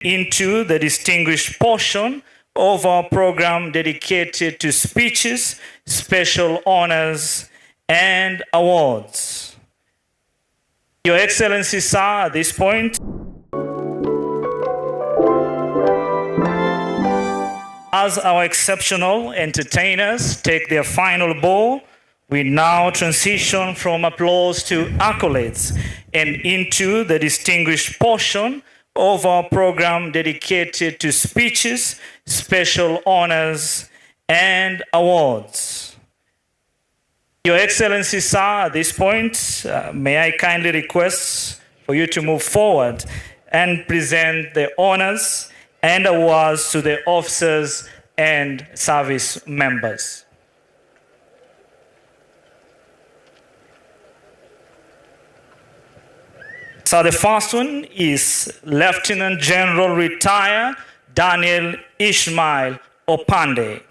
into the distinguished portion of our program dedicated to speeches, special honors, and awards. Your Excellency, sir, at this point, as our exceptional entertainers take their final bow, we now transition from applause to accolades and into the distinguished portion of our program dedicated to speeches, special honors, and awards. Your Excellency, sir, at this point, may I kindly request for you to move forward and present the honors and awards to the officers and service members. So the first one is Lieutenant General Retired Daniel Ishmael Opande.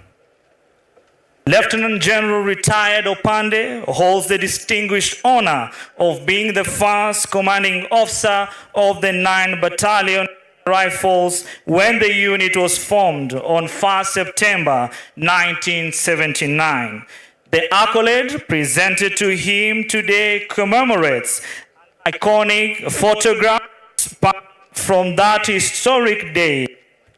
Lieutenant General Retired Opande holds the distinguished honor of being the first commanding officer of the 9th Battalion Rifles when the unit was formed on 1st September 1979. The accolade presented to him today commemorates iconic photographs from that historic day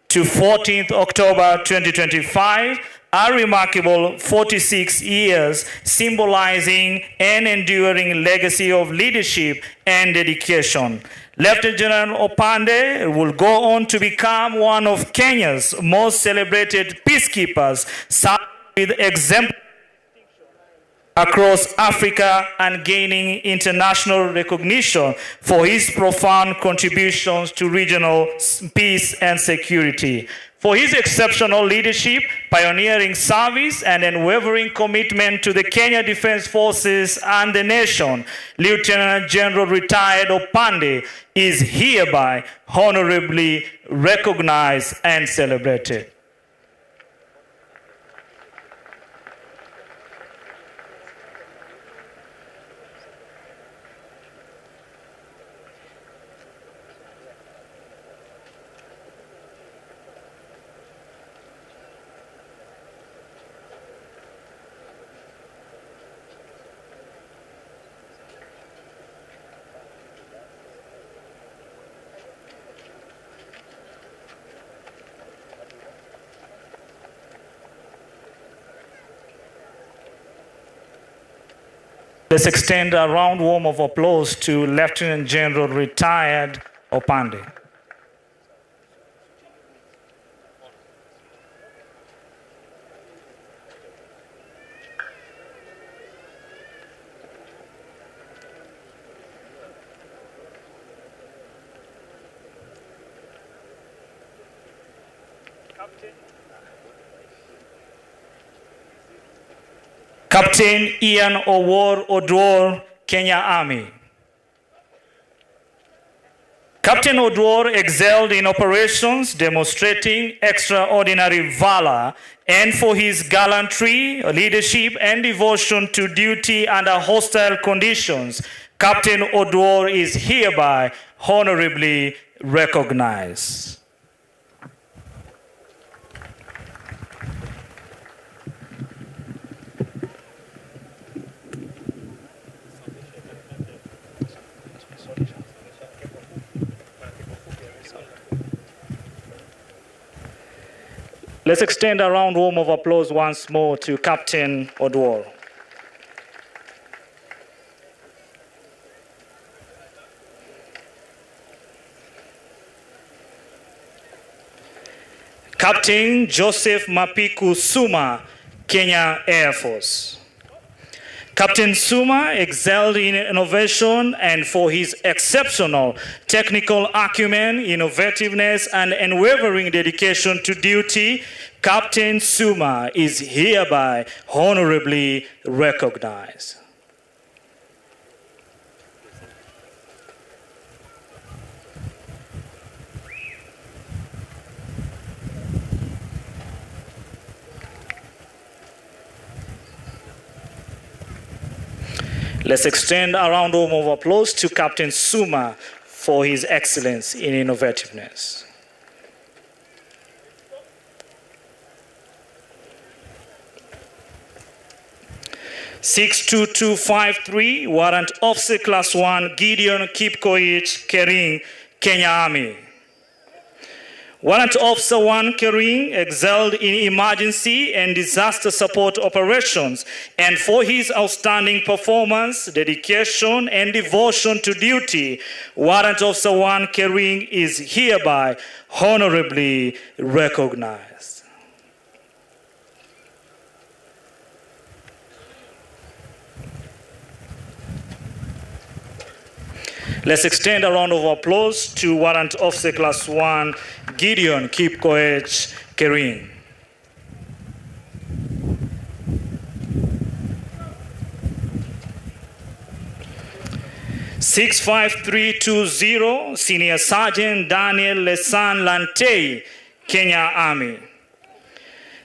to 14th October 2025, a remarkable 46 years symbolizing an enduring legacy of leadership and dedication. Lieutenant General Opande will go on to become one of Kenya's most celebrated peacekeepers, serving with exemplary across Africa and gaining international recognition for his profound contributions to regional peace and security. For his exceptional leadership, pioneering service, and unwavering commitment to the Kenya Defense Forces and the nation, Lieutenant General Retired Opande is hereby honorably recognized and celebrated. Let's extend a round warm of applause to Lieutenant General Retired Opande. Captain Ian Owor Odwor, Kenya Army. Captain Odwor excelled in operations, demonstrating extraordinary valor, and for his gallantry, leadership, and devotion to duty under hostile conditions, Captain Odwor is hereby honorably recognized. Let's extend a round warm of applause once more to Captain Odwor. Captain Joseph Mapiku Suma, Kenya Air Force. Captain Suma excelled in innovation and for his exceptional technical acumen, innovativeness, and unwavering dedication to duty, Captain Suma is hereby honorably recognized. Let's extend a round of applause to Captain Suma for his excellence in innovativeness. 62253, Warrant Officer Class 1, Gideon Kipkoech Kering, Kenya Army. Warrant Officer 1 Kering excelled in emergency and disaster support operations, and for his outstanding performance, dedication, and devotion to duty, Warrant Officer 1 Kering is hereby honorably recognized. Let's extend a round of applause to Warrant Officer Class 1, Gideon Kipkoech Kering. (65320), Senior Sergeant Daniel Lesan Lantei, Kenya Army.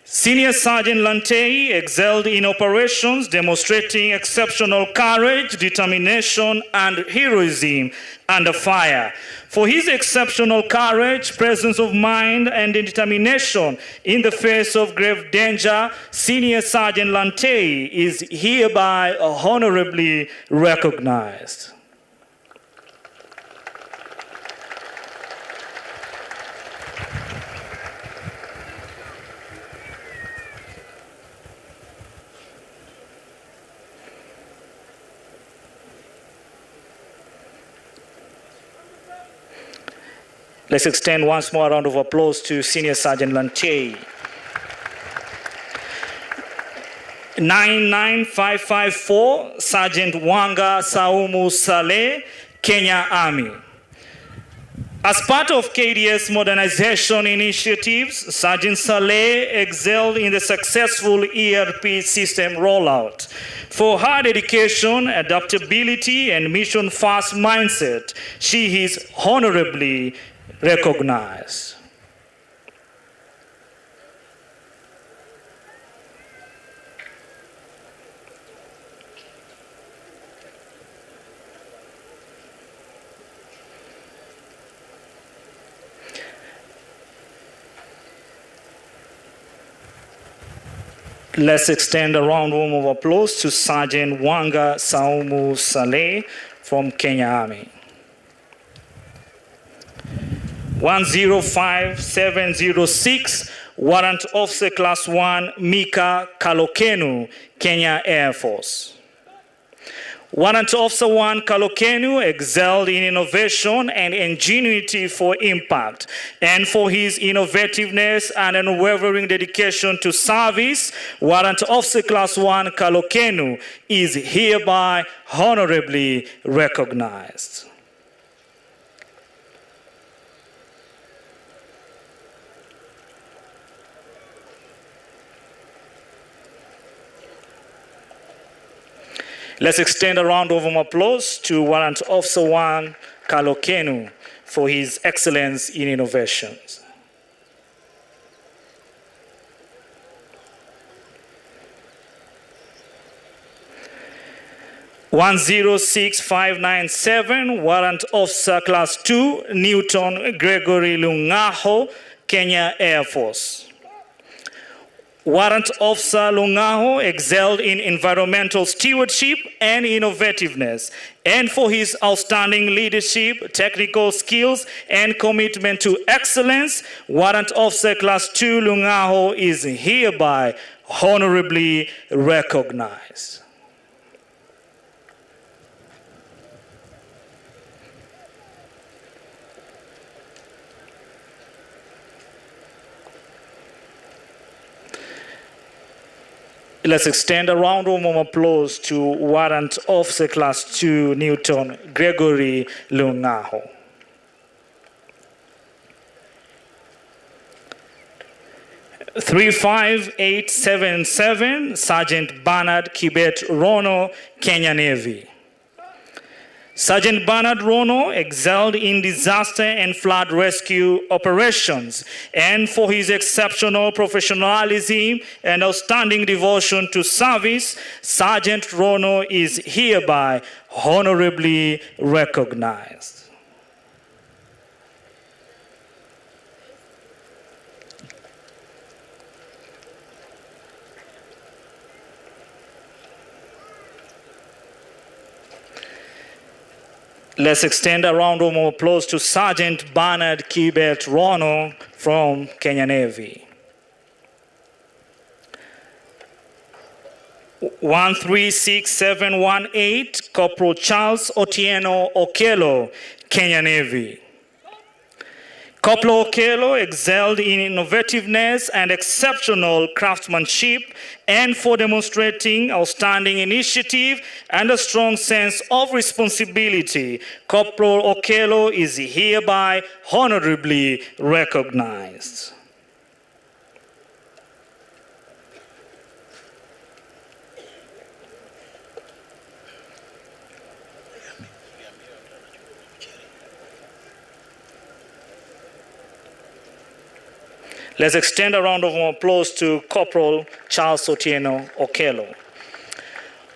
Senior Sergeant Lantei excelled in operations, demonstrating exceptional courage, determination, and heroism under fire. For his exceptional courage, presence of mind, and determination in the face of grave danger, Senior Sergeant Lantei is hereby honorably recognized. Let's extend once more a round of applause to Senior Sergeant Lantei. 99554, Sergeant Wanga Saumu Saleh, Kenya Army. As part of KDS modernization initiatives, Sergeant Saleh excelled in the successful ERP system rollout. For her dedication, adaptability, and mission-first mindset, she is honorably recognized. Let's extend a round of applause to Sergeant Wanga Saumu Saleh from Kenya Army. 105706, Warrant Officer Class 1, Mika Kalokenu, Kenya Air Force. Warrant Officer 1 Kalokenu excelled in innovation and ingenuity for impact, and for his innovativeness and unwavering dedication to service, Warrant Officer Class 1 Kalokenu is hereby honorably recognized. Let's extend a round of applause to Warrant Officer 1 Kalokenu for his excellence in innovations. (106597), Warrant Officer Class 2 Newton Gregory Lungaho, Kenya Air Force. Warrant Officer Lungaho excelled in environmental stewardship and innovativeness, and for his outstanding leadership, technical skills, and commitment to excellence, Warrant Officer Class 2 Lungaho is hereby honorably recognized. Let's extend a round of applause to Warrant Officer Class 2 Newton Gregory Lungaho. (35877), Sergeant Bernard Kibet Rono, Kenya Navy. Sergeant Bernard Rono excelled in disaster and flood rescue operations, and for his exceptional professionalism and outstanding devotion to service, Sergeant Rono is hereby honorably recognized. Let's extend a round of applause to Sergeant Bernard Kibet Rono from Kenya Navy. 136718, Corporal Charles Otieno Okello, Kenya Navy. Corporal Okello excelled in innovativeness and exceptional craftsmanship, and for demonstrating outstanding initiative and a strong sense of responsibility, Corporal Okello is hereby honorably recognized. Let's extend a round of applause to Corporal Charles Otieno Okello.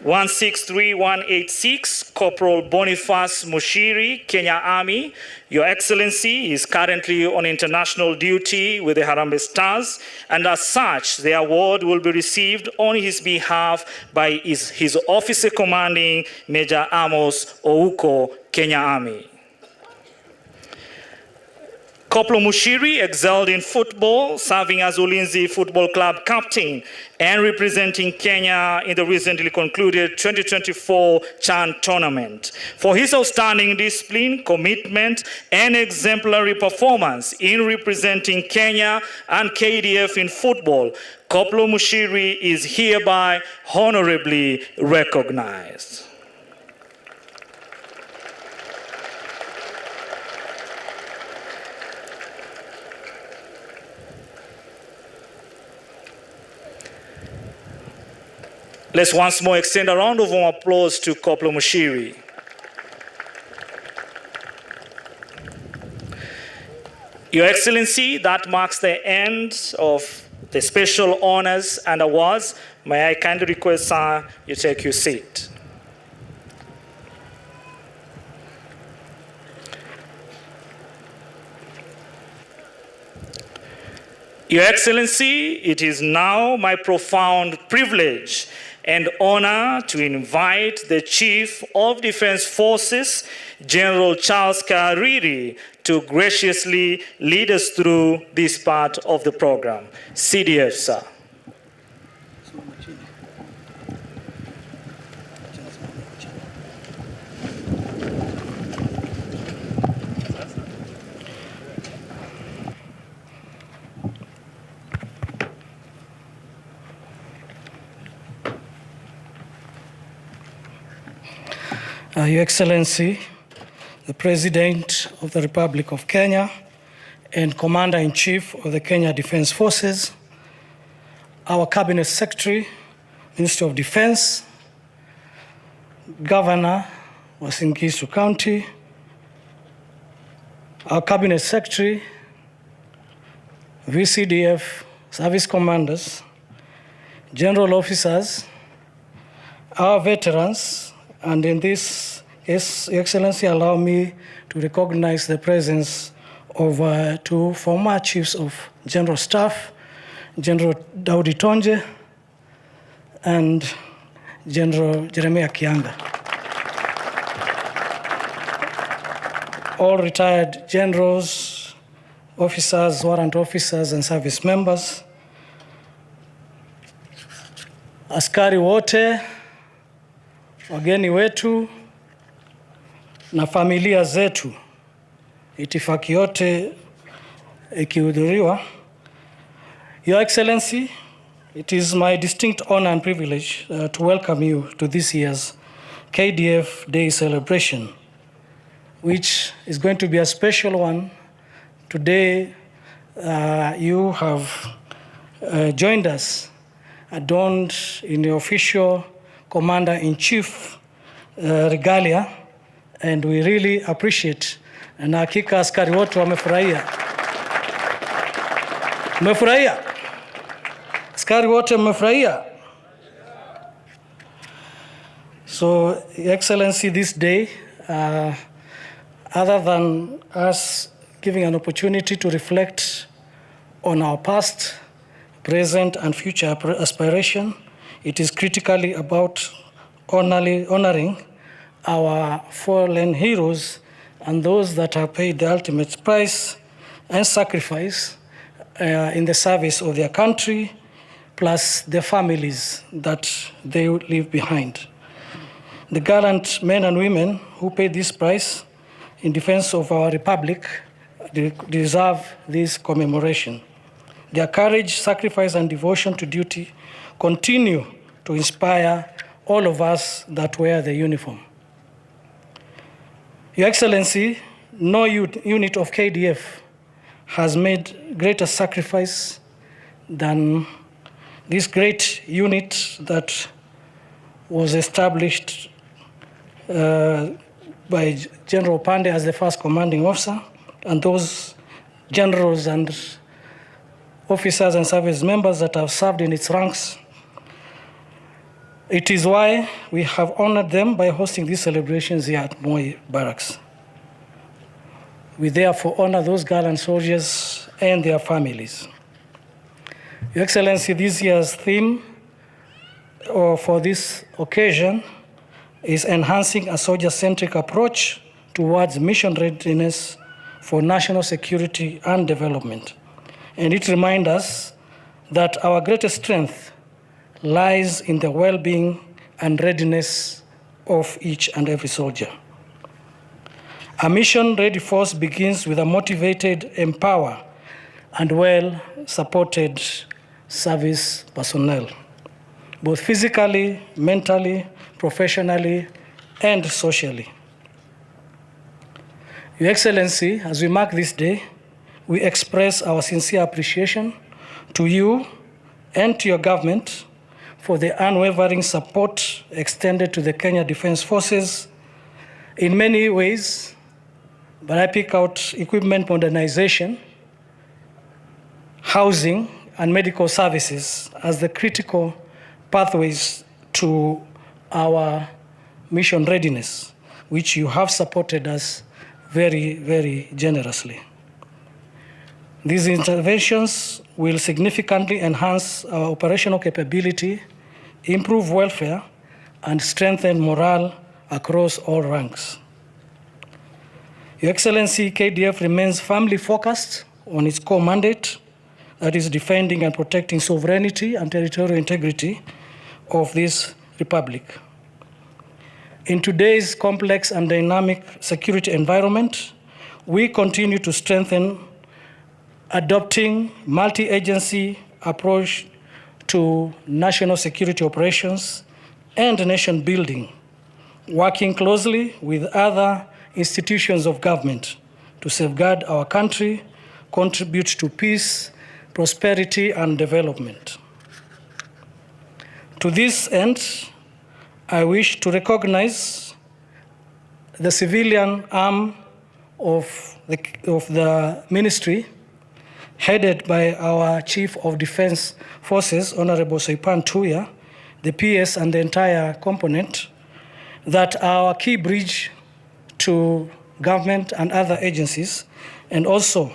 163186, Corporal Boniface Mushiri, Kenya Army. Your Excellency is currently on international duty with the Harambee Stars, and as such, the award will be received on his behalf by his officer commanding, Major Amos Ouko, Kenya Army. Corporal Mushiri excelled in football, serving as Ulinzi Football Club captain and representing Kenya in the recently concluded 2024 CHAN tournament. For his outstanding discipline, commitment, and exemplary performance in representing Kenya and KDF in football, Corporal Mushiri is hereby honorably recognized. Let's once more extend a round of applause to Corporal Mushiri. Your Excellency, that marks the end of the special honors and awards. May I kindly request, sir, you take your seat. Your Excellency, it is now my profound privilege and honor to invite the Chief of Defense Forces, General Charles Kariri, to graciously lead us through this part of the program. CDF, sir. Your Excellency, the President of the Republic of Kenya and Commander-in-Chief of the Kenya Defense Forces, our Cabinet Secretary, Minister of Defense, Governor of Uasin Gishu County, our Cabinet Secretary, VCDF service commanders, general officers, our veterans, and in this case, Your Excellency, allow me to recognize the presence of two former Chiefs of General Staff, General Daudi Tonje and General Jeremiah Kianga. All retired generals, officers, warrant officers, and service members, askari wote, wageni wetu na familia zetu, itifaki yote ikihudhuriwa. Your Excellency, it is my distinct honor and privilege to welcome you to this year's KDF Day celebration, which is going to be a special one. Today, you have joined us, adorned in the official Commander-in-Chief regalia, and we really appreciate. Na hakika askari wote wamefurahia. Mmefurahia? Askari wote mmefurahia? So, Your Excellency, this day, other than us giving an opportunity to reflect on our past, present, and future aspiration, it is critically about honoring our fallen heroes and those that have paid the ultimate price and sacrifice in the service of their country, plus the families that they leave behind. The gallant men and women who paid this price in defense of our republic deserve this commemoration. Their courage, sacrifice, and devotion to duty continue to inspire all of us that wear the uniform. Your Excellency, no unit of KDF has made greater sacrifice than this great unit that was established by General Pandey as the first commanding officer, and those generals and officers and service members that have served in its ranks. It is why we have honored them by hosting these celebrations here at Moi Barracks. We therefore honor those gallant soldiers and their families. Your Excellency, this year's theme for this occasion is enhancing a soldier-centric approach towards mission readiness for national security and development. And it reminds us that our greatest strength lies in the well-being and readiness of each and every soldier. A mission-ready force begins with a motivated, empowered, and well-supported service personnel, both physically, mentally, professionally, and socially. Your Excellency, as we mark this day, we express our sincere appreciation to you and to your government for the unwavering support extended to the Kenya Defense Forces in many ways, but I pick out equipment modernization, housing, and medical services as the critical pathways to our mission readiness, which you have supported us very, very generously. These interventions will significantly enhance our operational capability, improve welfare, and strengthen morale across all ranks. Your Excellency, KDF remains firmly focused on its core mandate, that is defending and protecting sovereignty and territorial integrity of this republic. In today's complex and dynamic security environment, we continue to strengthen adopting multi-agency approach to national security operations and nation building, working closely with other institutions of government to safeguard our country, contribute to peace, prosperity, and development. To this end, I wish to recognize the civilian arm of the ministry, headed by our Chief of Defense Forces, Honorable Soipan Tuya, the PS, and the entire component, that are our key bridge to government and other agencies, and also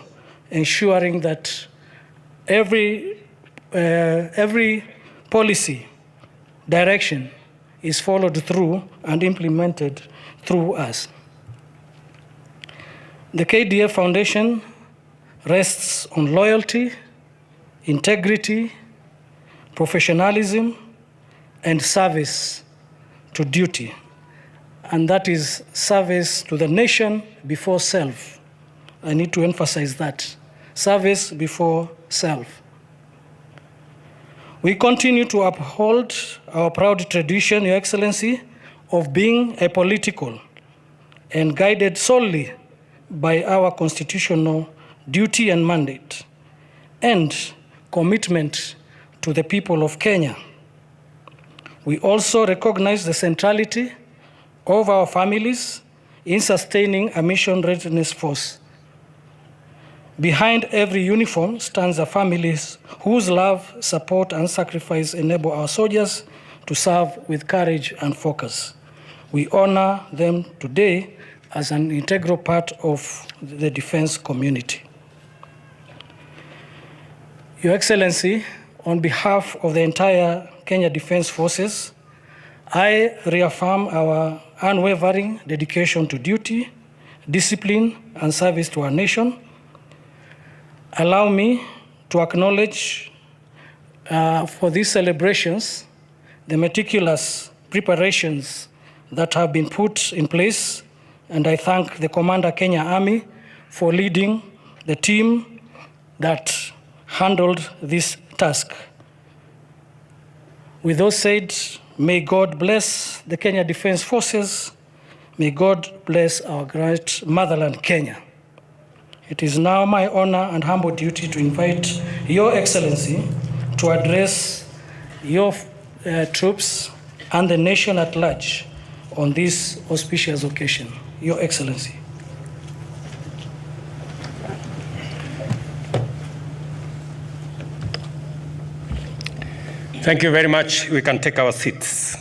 ensuring that every policy direction is followed through and implemented through us. The KDF Foundation rests on loyalty, integrity, professionalism, and service to duty. And that is service to the nation before self. I need to emphasize that. Service before self. We continue to uphold our proud tradition, Your Excellency, of being apolitical and guided solely by our constitutional duty and mandate, and commitment to the people of Kenya. We also recognize the centrality of our families in sustaining a mission readiness force. Behind every uniform stands the families whose love, support, and sacrifice enable our soldiers to serve with courage and focus. We honor them today as an integral part of the defense community. Your Excellency, on behalf of the entire Kenya Defense Forces, I reaffirm our unwavering dedication to duty, discipline, and service to our nation. Allow me to acknowledge for these celebrations the meticulous preparations that have been put in place, and I thank the Commander Kenya Army for leading the team that handled this task. With those said, may God bless the Kenya Defense Forces. May God bless our great motherland, Kenya. It is now my honor and humble duty to invite Your Excellency to address your troops and the nation at large on this auspicious occasion. Your Excellency. Thank you very much. We can take our seats.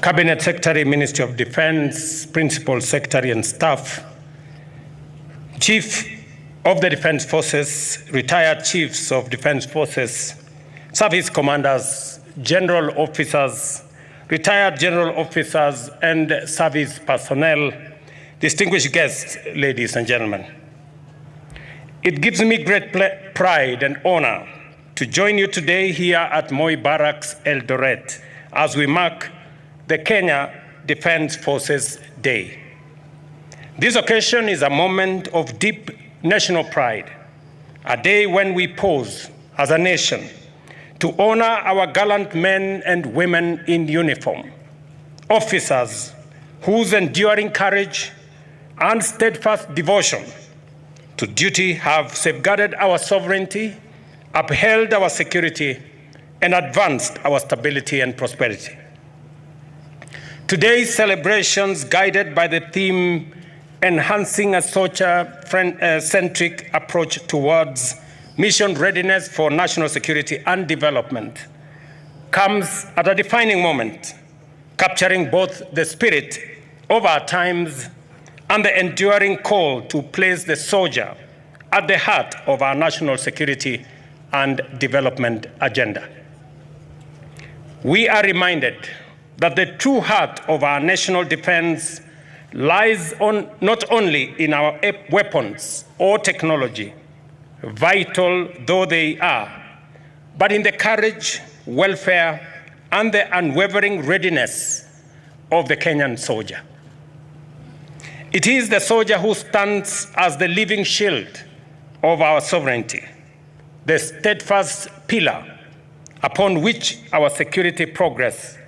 Cabinet Secretary, Ministry of Defense, Principal Secretary and staff, Chief of the Defense Forces, retired Chiefs of Defense Forces, Service Commanders, General Officers, retired General Officers and service personnel, distinguished guests, ladies and gentlemen. It gives me great pride and honor to join you today here at Moi Barracks, Eldoret, as we mark the Kenya Defense Forces Day. This occasion is a moment of deep national pride, a day when we pause as a nation to honor our gallant men and women in uniform, officers whose enduring courage and steadfast devotion to duty have safeguarded our sovereignty, upheld our security, and advanced our stability and prosperity. Today's celebrations, guided by the theme enhancing a soldier-centric approach towards mission readiness for national security and development, comes at a defining moment, capturing both the spirit of our times and the enduring call to place the soldier at the heart of our national security and development agenda. We are reminded that the true heart of our national defense lies not only in our weapons or technology, vital though they are, but in the courage, welfare, and the unwavering readiness of the Kenyan soldier. It is the soldier who stands as the living shield of our sovereignty, the steadfast pillar upon which our security progress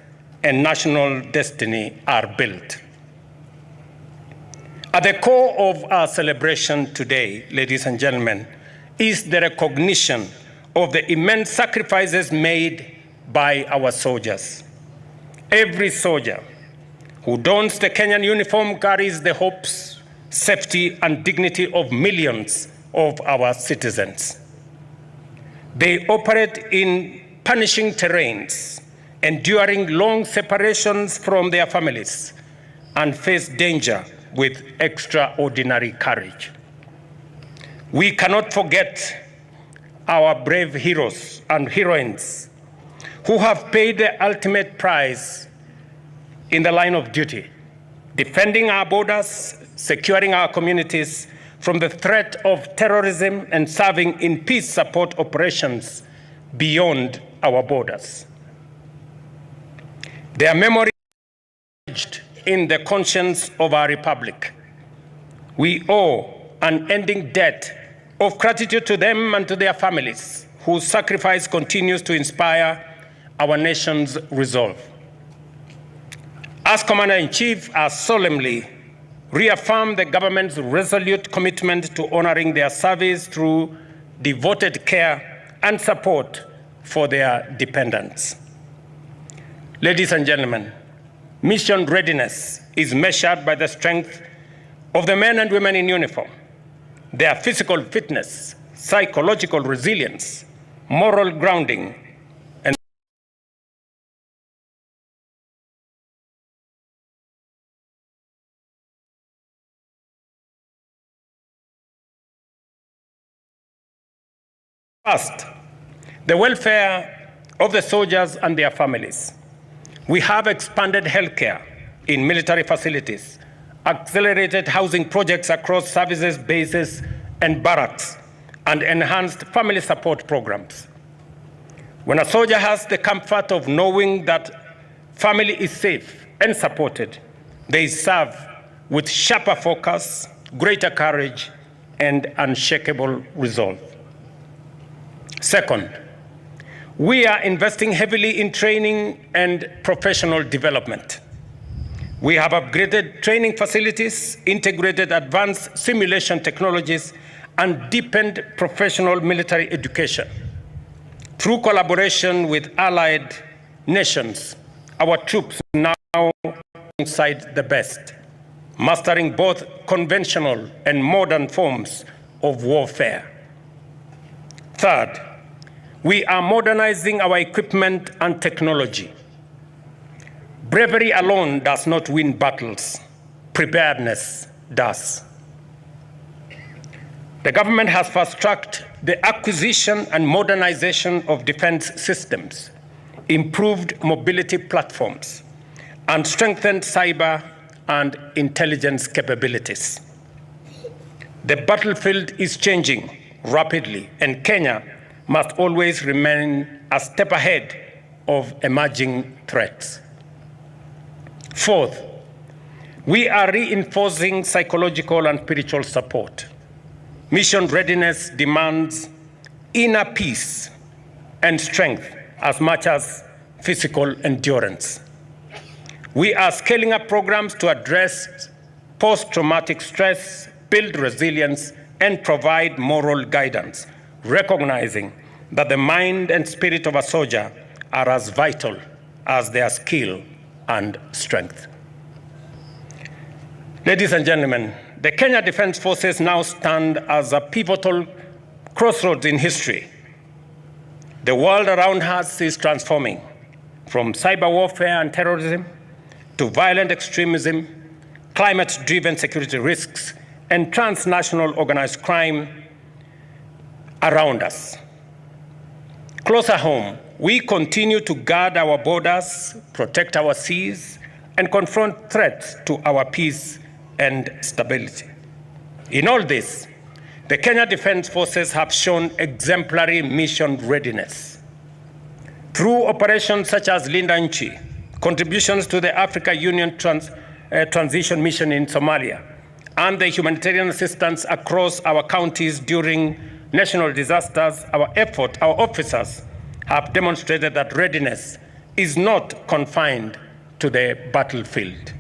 and national destiny are built. At the core of our celebration today, ladies and gentlemen, is the recognition of the immense sacrifices made by our soldiers. Every soldier who dons the Kenyan uniform carries the hopes, safety, and dignity of millions of our citizens. They operate in punishing terrains, enduring long separations from their families, and face danger with extraordinary courage. We cannot forget our brave heroes and heroines who have paid the ultimate price in the line of duty, defending our borders, securing our communities from the threat of terrorism, and serving in peace support operations beyond our borders. Their memory is etched in the conscience of our republic. We owe an unending debt of gratitude to them and to their families, whose sacrifice continues to inspire our nation's resolve. As Commander-in-Chief, I solemnly reaffirm the government's resolute commitment to honoring their service through devoted care and support for their dependents. Ladies and gentlemen, mission readiness is measured by the strength of the men and women in uniform, their physical fitness, psychological resilience, moral grounding, and first, the welfare of the soldiers and their families. We have expanded healthcare in military facilities, accelerated housing projects across services, bases, and barracks, and enhanced family support programs. When a soldier has the comfort of knowing that family is safe and supported, they serve with sharper focus, greater courage, and unshakable resolve. Second, we are investing heavily in training and professional development. We have upgraded training facilities, integrated advanced simulation technologies, and deepened professional military education. Through collaboration with allied nations, our troops now alongside the best, mastering both conventional and modern forms of warfare. Third, we are modernizing our equipment and technology. Bravery alone does not win battles. Preparedness does. The government has fast-tracked the acquisition and modernization of defense systems, improved mobility platforms, and strengthened cyber and intelligence capabilities. The battlefield is changing rapidly, and Kenya must always remain a step ahead of emerging threats. Fourth, we are reinforcing psychological and spiritual support. Mission readiness demands inner peace and strength as much as physical endurance. We are scaling up programs to address post-traumatic stress, build resilience, and provide moral guidance, recognizing that the mind and spirit of a soldier are as vital as their skill and strength. Ladies and gentlemen, the Kenya Defense Forces now stand as a pivotal crossroads in history. The world around us is transforming from cyber warfare and terrorism to violent extremism, climate-driven security risks, and transnational organized crime around us. Closer home, we continue to guard our borders, protect our seas, and confront threats to our peace and stability. In all this, the Kenya Defense Forces have shown exemplary mission readiness. Through operations such as Linda Nchi, contributions to the Africa Union Transition Mission in Somalia, and the humanitarian assistance across our counties during national disasters, our officers have demonstrated that readiness is not confined to the battlefield.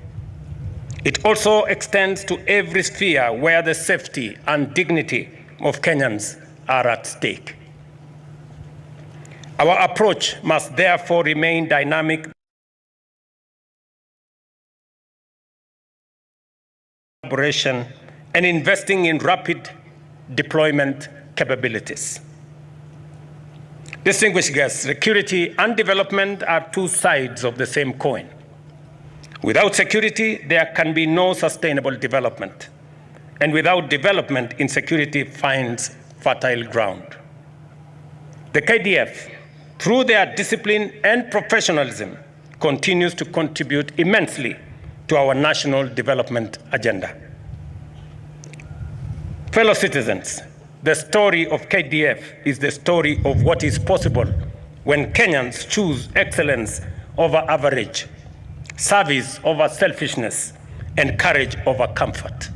It also extends to every sphere where the safety and dignity of Kenyans are at stake. Our approach must therefore remain dynamic, collaboration, and investing in rapid deployment capabilities. Distinguished guests, security and development are two sides of the same coin. Without security, there can be no sustainable development. And without development, insecurity finds fertile ground. The KDF, through their discipline and professionalism, continues to contribute immensely to our national development agenda. Fellow citizens, the story of KDF is the story of what is possible when Kenyans choose excellence over average, service over selfishness, and courage over comfort.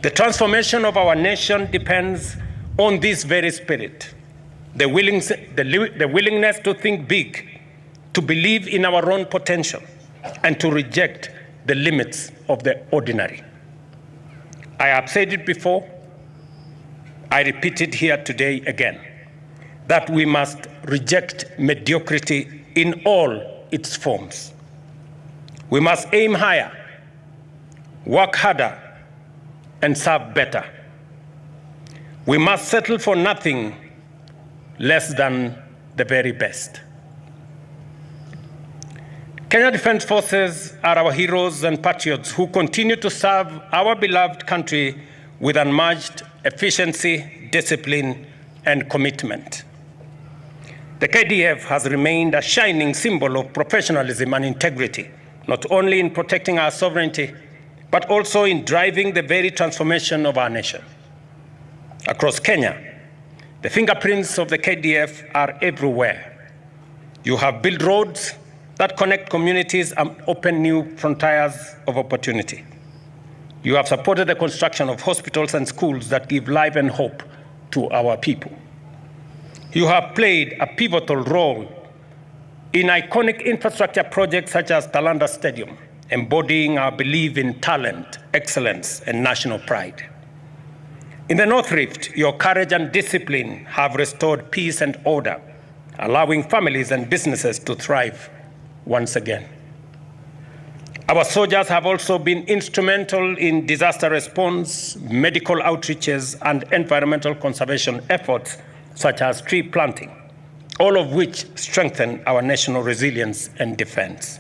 The transformation of our nation depends on this very spirit, the willingness to think big, to believe in our own potential, and to reject the limits of the ordinary. I have said it before, I repeat it here today again, that we must reject mediocrity in all its forms. We must aim higher, work harder, and serve better. We must settle for nothing less than the very best. Kenya Defense Forces are our heroes and patriots who continue to serve our beloved country with unmatched efficiency, discipline, and commitment. The KDF has remained a shining symbol of professionalism and integrity, not only in protecting our sovereignty, but also in driving the very transformation of our nation. Across Kenya, the fingerprints of the KDF are everywhere. You have built roads that connect communities and open new frontiers of opportunity. You have supported the construction of hospitals and schools that give life and hope to our people. You have played a pivotal role in iconic infrastructure projects such as Talanda Stadium, embodying our belief in talent, excellence, and national pride. In the North Rift, your courage and discipline have restored peace and order, allowing families and businesses to thrive once again. Our soldiers have also been instrumental in disaster response, medical outreaches, and environmental conservation efforts, such as tree planting, all of which strengthen our national resilience and defense.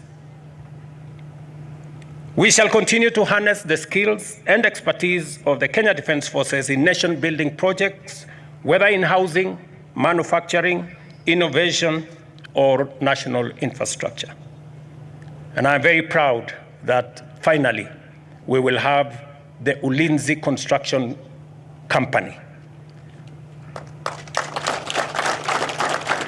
We shall continue to harness the skills and expertise of the Kenya Defence Forces in nation-building projects, whether in housing, manufacturing, innovation, or national infrastructure. And I'm very proud that finally we will have the Ulinzi Construction Company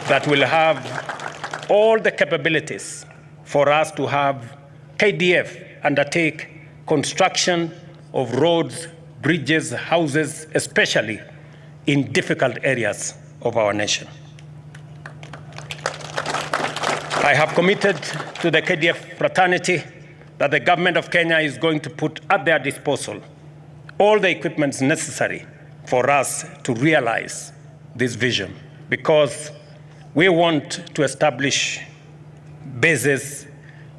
that will have all the capabilities for us to have KDF undertake construction of roads, bridges, houses, especially in difficult areas of our nation. I have committed to the KDF fraternity that the government of Kenya is going to put at their disposal all the equipment necessary for us to realize this vision, because we want to establish bases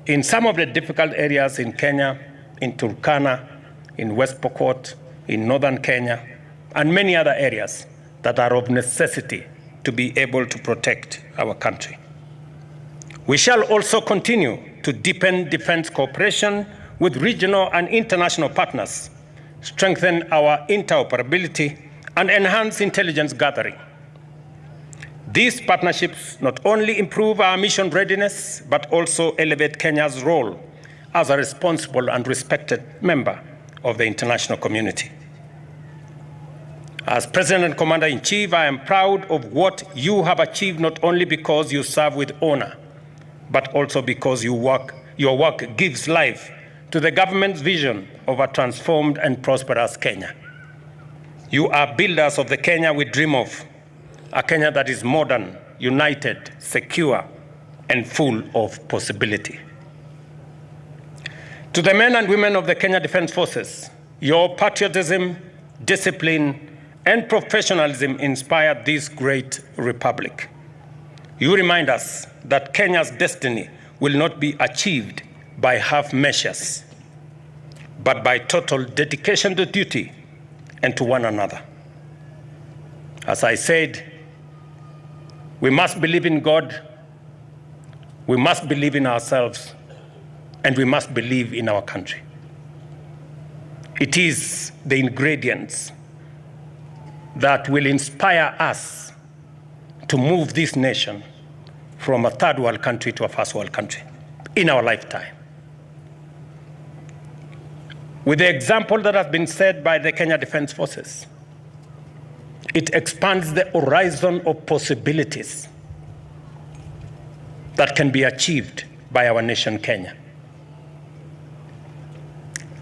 in some of the difficult areas in Kenya, in Turkana, in West Pokot, in northern Kenya, and many other areas that are of necessity to be able to protect our country. We shall also continue to deepen defense cooperation with regional and international partners, strengthen our interoperability, and enhance intelligence gathering. These partnerships not only improve our mission readiness, but also elevate Kenya's role as a responsible and respected member of the international community. As President and Commander-in-Chief, I am proud of what you have achieved, not only because you serve with honor, but also because your work gives life to the government's vision of a transformed and prosperous Kenya. You are builders of the Kenya we dream of, a Kenya that is modern, united, secure, and full of possibility. To the men and women of the Kenya Defence Forces, your patriotism, discipline, and professionalism inspired this great republic. You remind us that Kenya's destiny will not be achieved by half measures, but by total dedication to duty and to one another. As I said, we must believe in God, we must believe in ourselves, and we must believe in our country. It is the ingredients that will inspire us to move this nation from a third world country to a first world country in our lifetime. With the example that has been set by the Kenya Defence Forces, it expands the horizon of possibilities that can be achieved by our nation, Kenya.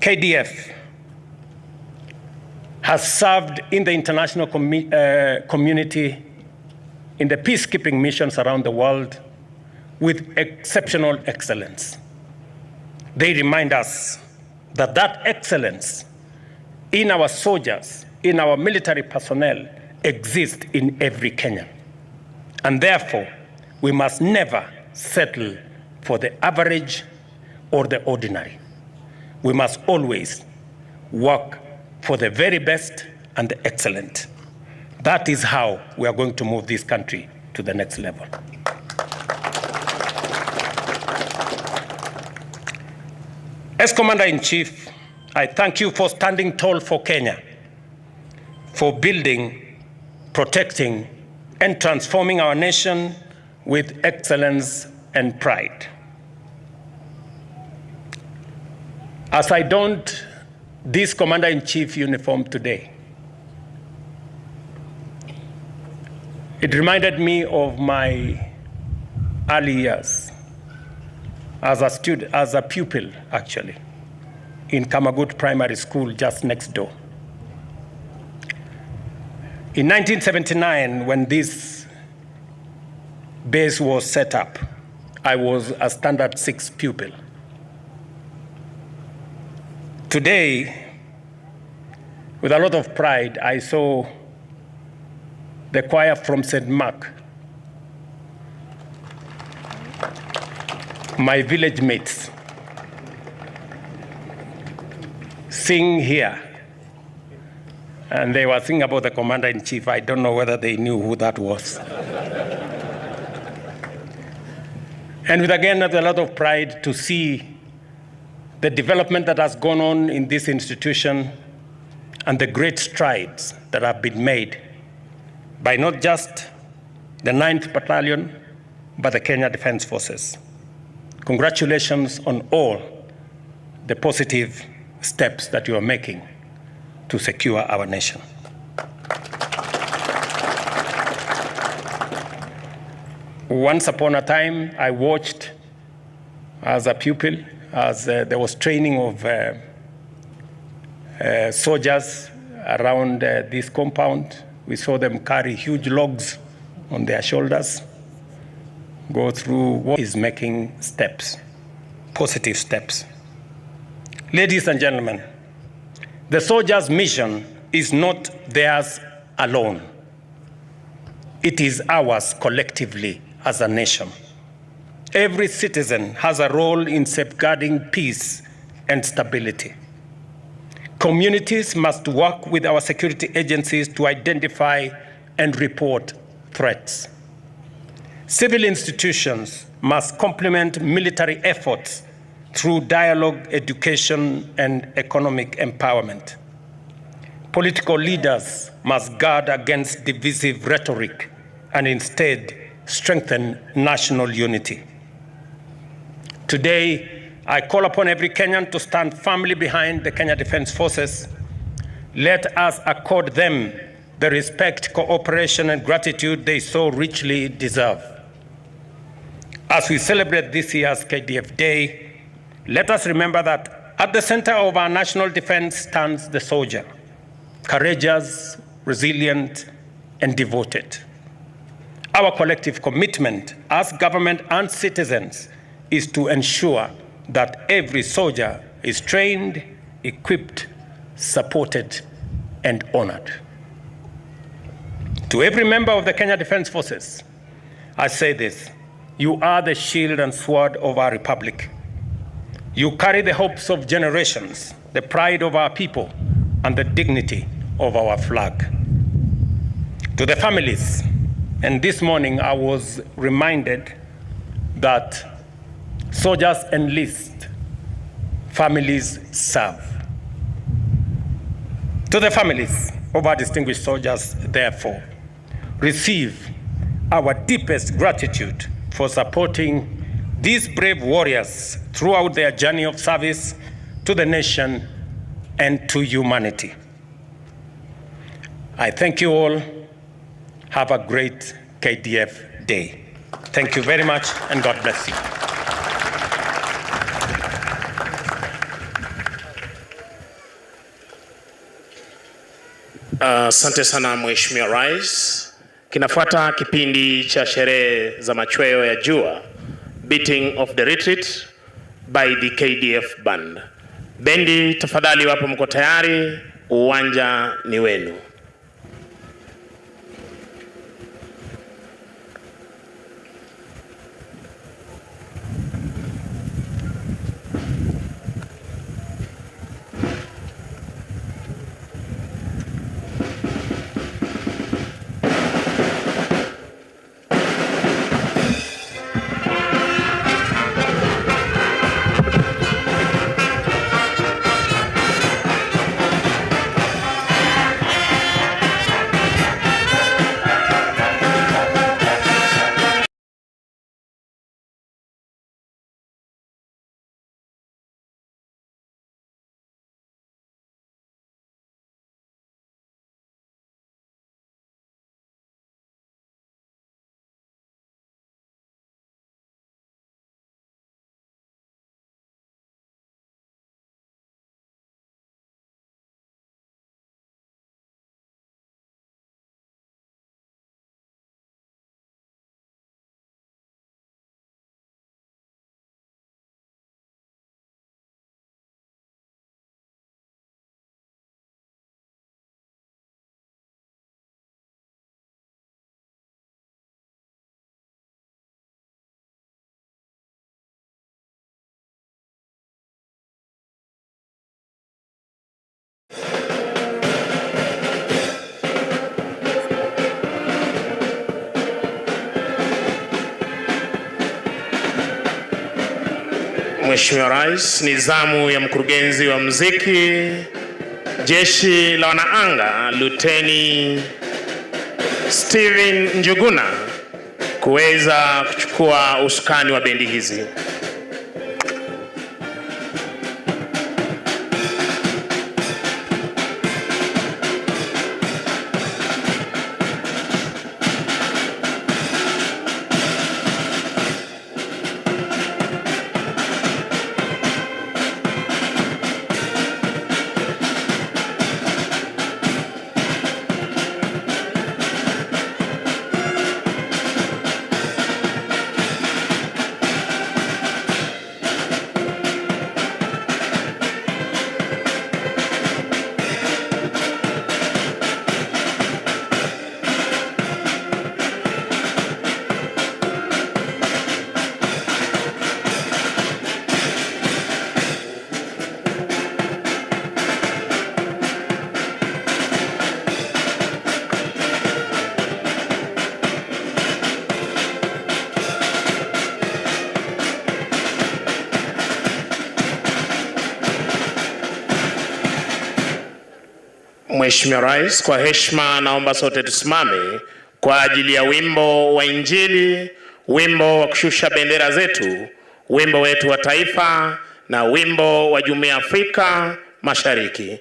KDF has served in the international community in the peacekeeping missions around the world with exceptional excellence. They remind us that that excellence in our soldiers, in our military personnel, exists in every Kenyan. And therefore, we must never settle for the average or the ordinary. We must always work for the very best and the excellent. That is how we are going to move this country to the next level. As Commander-in-Chief, I thank you for standing tall for Kenya, for building, protecting, and transforming our nation with excellence and pride. As I donned this Commander-in-Chief uniform today, it reminded me of my early years as a student, as a pupil, actually, in Kamagut Primary School just next door. In 1979, when this base was set up, I was a standard 6 pupil. Today, with a lot of pride, I saw the choir from St. Mark, my village mates, sing here. And they were singing about the Commander-in-Chief. I don't know whether they knew who that was. And with, again, a lot of pride to see the development that has gone on in this institution and the great strides that have been made by not just the 9th Battalion, but the Kenya Defence Forces. Congratulations on all the positive steps that you are making to secure our nation. Once upon a time, I watched as a pupil, as there was training of soldiers around this compound. We saw them carry huge logs on their shoulders, go through what is making steps, positive steps. Ladies and gentlemen, the soldiers' mission is not theirs alone. It is ours collectively as a nation. Every citizen has a role in safeguarding peace and stability. Communities must work with our security agencies to identify and report threats. Civil institutions must complement military efforts through dialogue, education, and economic empowerment. Political leaders must guard against divisive rhetoric and instead strengthen national unity. Today, I call upon every Kenyan to stand firmly behind the Kenya Defence Forces. Let us accord them the respect, cooperation, and gratitude they so richly deserve. As we celebrate this year's KDF Day, let us remember that at the center of our national defense stands the soldier, courageous, resilient, and devoted. Our collective commitment as government and citizens is to ensure that every soldier is trained, equipped, supported, and honored. To every member of the Kenya Defence Forces, I say this: you are the shield and sword of our republic. You carry the hopes of generations, the pride of our people, and the dignity of our flag. To the families, and this morning I was reminded that soldiers enlist, families serve. To the families of our distinguished soldiers, therefore, receive our deepest gratitude for supporting these brave warriors throughout their journey of service to the nation and to humanity. I thank you all. Have a great KDF Day. Thank you very much, and God bless you. Asante sana Mheshimiwa Rais. Kinafuata kipindi cha sherehe za machweo ya jua, beating of the retreat by the KDF band. Bendi, tafadhali wapo mko tayari, uwanja ni wenu. Mheshimiwa Rais, ni zamu ya mkurugenzi wa muziki Jeshi la Wanaanga Luteni Steven Njuguna kuweza kuchukua usukani wa bendi hizi. Mheshimiwa Rais, kwa heshima naomba sote tusimame kwa ajili ya wimbo wa Injili, wimbo wa kushusha bendera zetu, wimbo wetu wa taifa na wimbo wa Jumuiya ya Afrika Mashariki.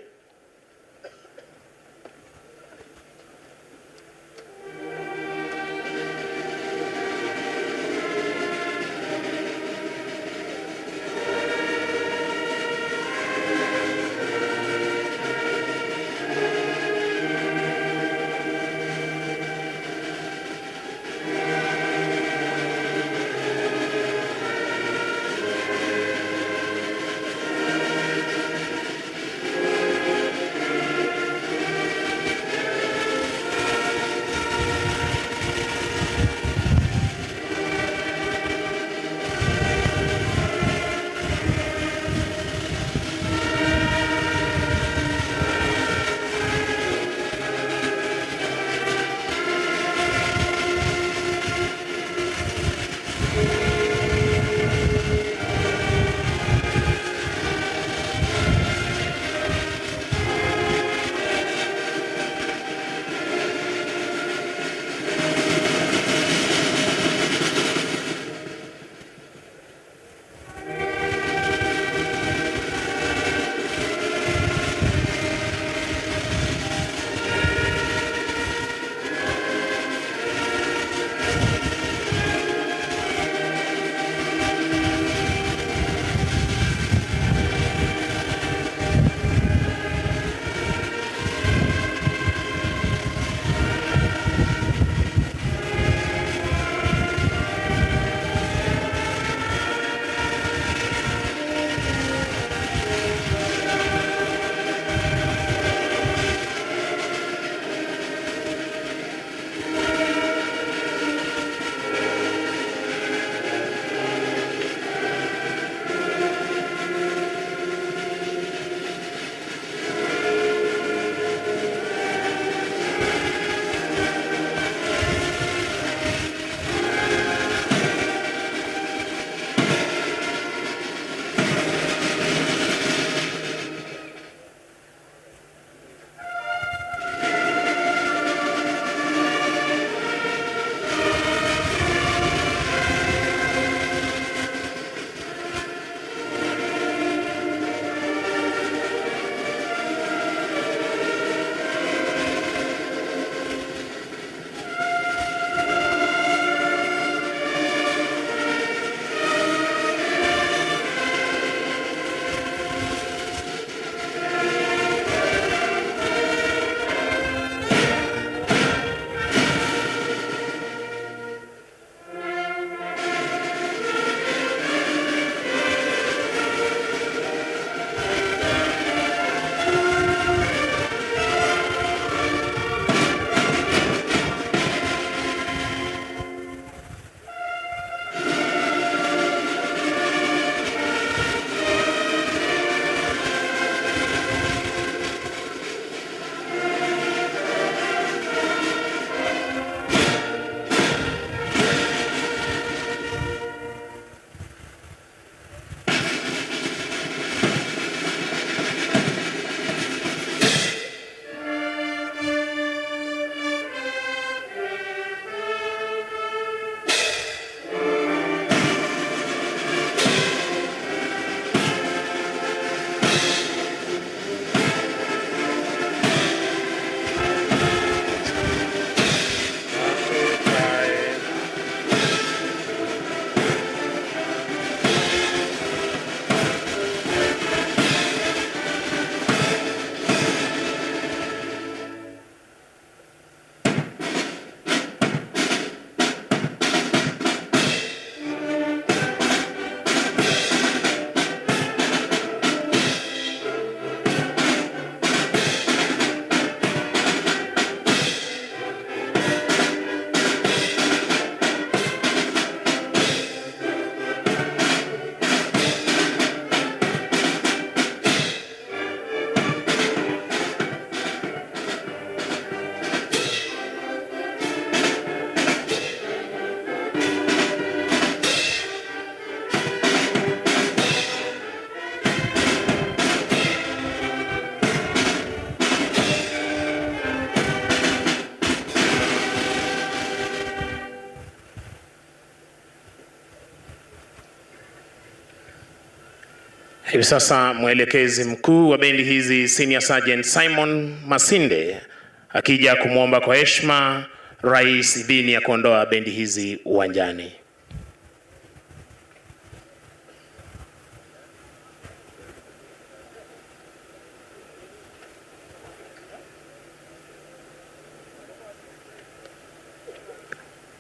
Hivi sasa mwelekezi mkuu wa bendi hizi Senior Sergeant Simon Masinde akija kumwomba kwa heshima rais idhini ya kuondoa bendi hizi uwanjani.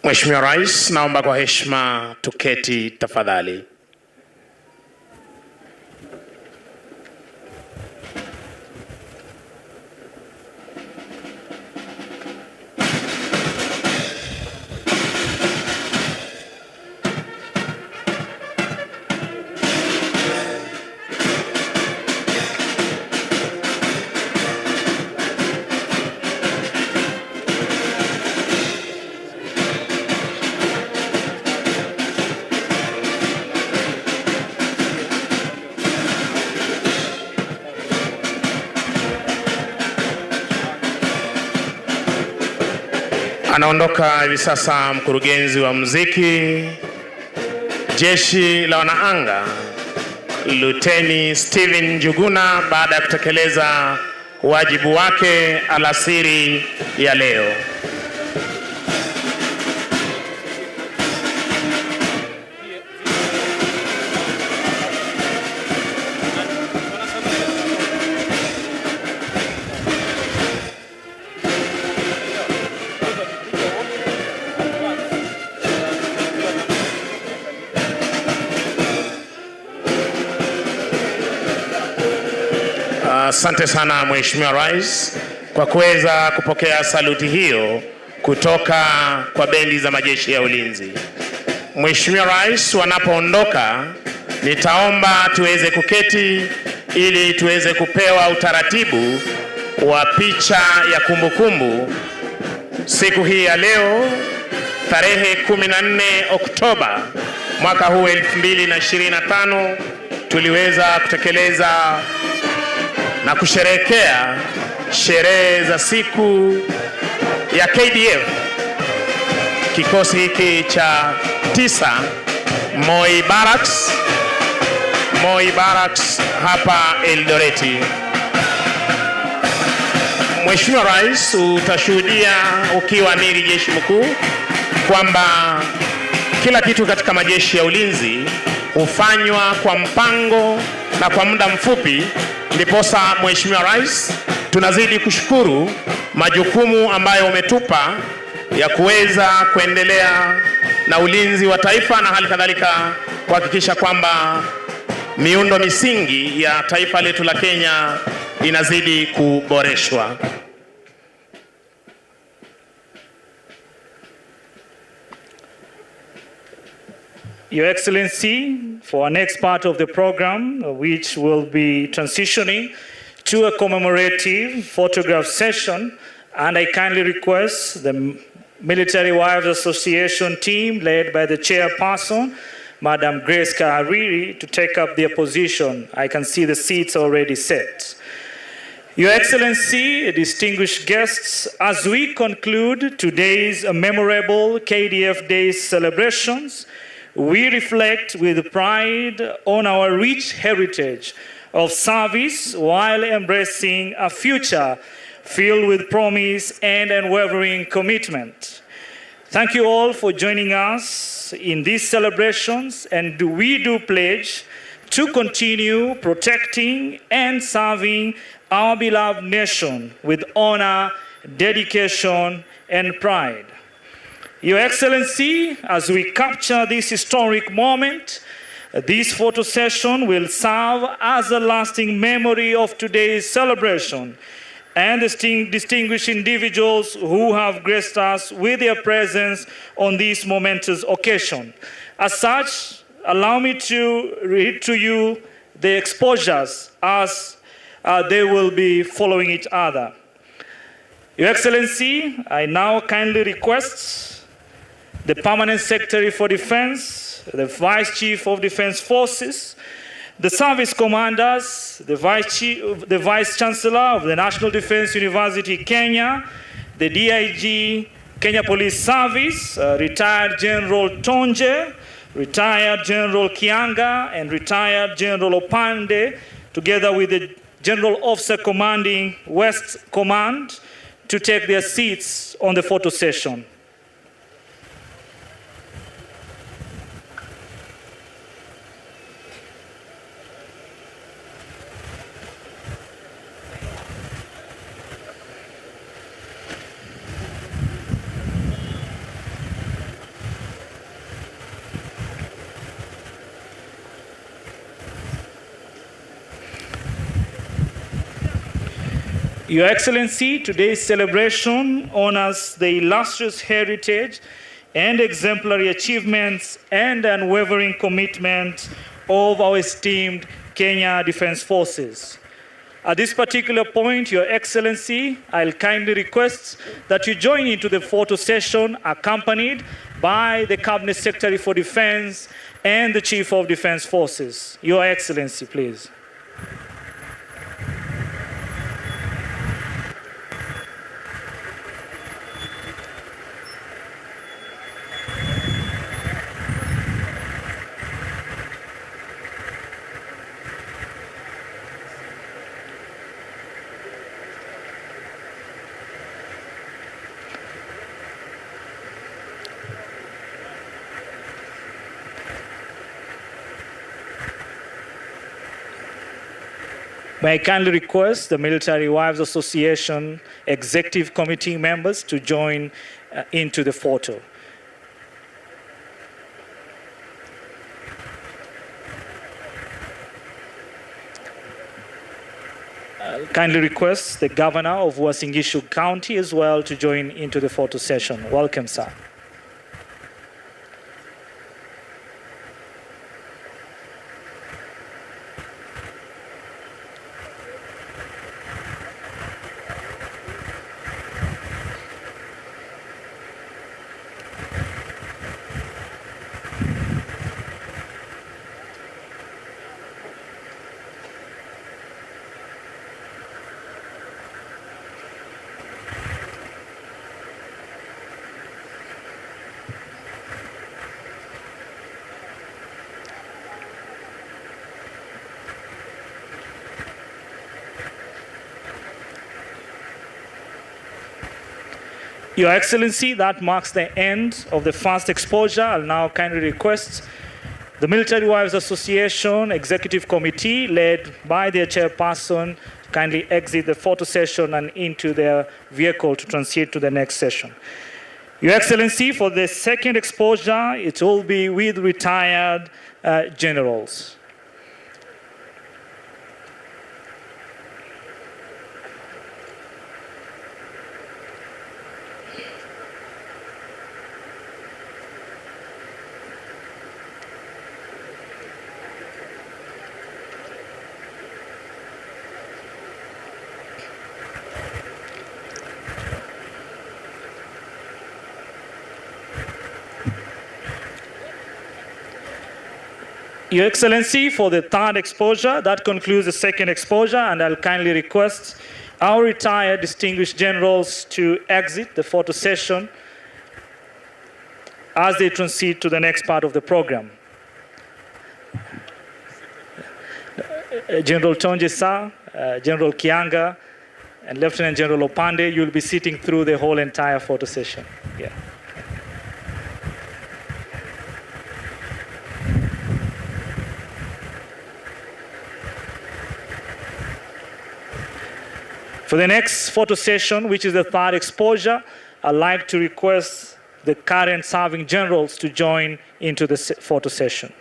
Mheshimiwa Rais, naomba kwa heshima tuketi tafadhali. Anaondoka hivi sasa mkurugenzi wa muziki Jeshi la Wanaanga Luteni Steven Njuguna baada ya kutekeleza wajibu wake alasiri ya leo. Asante sana Mheshimiwa Rais kwa kuweza kupokea saluti hiyo kutoka kwa bendi za majeshi ya ulinzi. Mheshimiwa Rais, wanapoondoka nitaomba tuweze kuketi ili tuweze kupewa utaratibu wa picha ya kumbukumbu. Siku hii ya leo tarehe 14 Oktoba mwaka huu 2025 tuliweza kutekeleza na kusherehekea sherehe za siku ya KDF kikosi hiki cha 9 Moi Barracks hapa Eldoret. Mheshimiwa Rais, utashuhudia ukiwa amiri jeshi mkuu kwamba kila kitu katika majeshi ya ulinzi hufanywa kwa mpango na kwa muda mfupi. Ndiposa Mheshimiwa Rais, tunazidi kushukuru majukumu ambayo umetupa ya kuweza kuendelea na ulinzi wa taifa na hali kadhalika kuhakikisha kwamba miundo misingi ya taifa letu la Kenya inazidi kuboreshwa. Your Excellency, for our next part of the program, which will be transitioning to a commemorative photograph session, and I kindly request the Military Wives Association team, led by the chairperson, Madam Grace Kahariri, to take up their position. I can see the seats already set. Your Excellency, distinguished guests, as we conclude today's memorable KDF Day celebrations, we reflect with pride on our rich heritage of service while embracing a future filled with promise and unwavering commitment. Thank you all for joining us in these celebrations, and we do pledge to continue protecting and serving our beloved nation with honor, dedication, and pride. Your Excellency, as we capture this historic moment, this photo session will serve as a lasting memory of today's celebration and the distinguished individuals who have graced us with their presence on this momentous occasion. As such, allow me to read to you the exposures as they will be following each other. Your Excellency, I now kindly request the Permanent Secretary for Defense, the Vice Chief of Defense Forces, the service commanders, the Vice Chancellor of the National Defense University, Kenya, the DIG, Kenya Police Service, retired General Tonje, retired General Kianga and retired General Opande, together with the General Officer commanding West Command, to take their seats on the photo session. Your Excellency, today's celebration honors the illustrious heritage and exemplary achievements and unwavering commitment of our esteemed Kenya Defense Forces. At this particular point, Your Excellency, I'll kindly request that you join into the photo session accompanied by the Cabinet Secretary for Defense and the Chief of Defense Forces. Your Excellency, please. May I kindly request the Military Wives Association Executive Committee members to join into the photo. I'll kindly request the Governor of Uasin Gishu County as well to join into the photo session. Welcome, sir. Your Excellency, that marks the end of the first exposure. I'll now kindly request the Military Wives Association Executive Committee, led by their chairperson, to kindly exit the photo session and into their vehicle to transit to the next session. Your Excellency, for the second exposure, it will be with retired generals. Your Excellency, for the third exposure, that concludes the second exposure, and I'll kindly request our retired distinguished generals to exit the photo session as they transit to the next part of the program. General Tonje Sa, General Kianga, and Lieutenant General Opande, you'll be sitting through the whole entire photo session. Yeah. For the next photo session, which is the third exposure, I'd like to request the current serving generals to join into the photo session.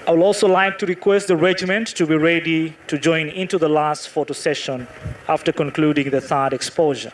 I would also like to request the regiment to be ready to join into the last photo session after concluding the third exposure.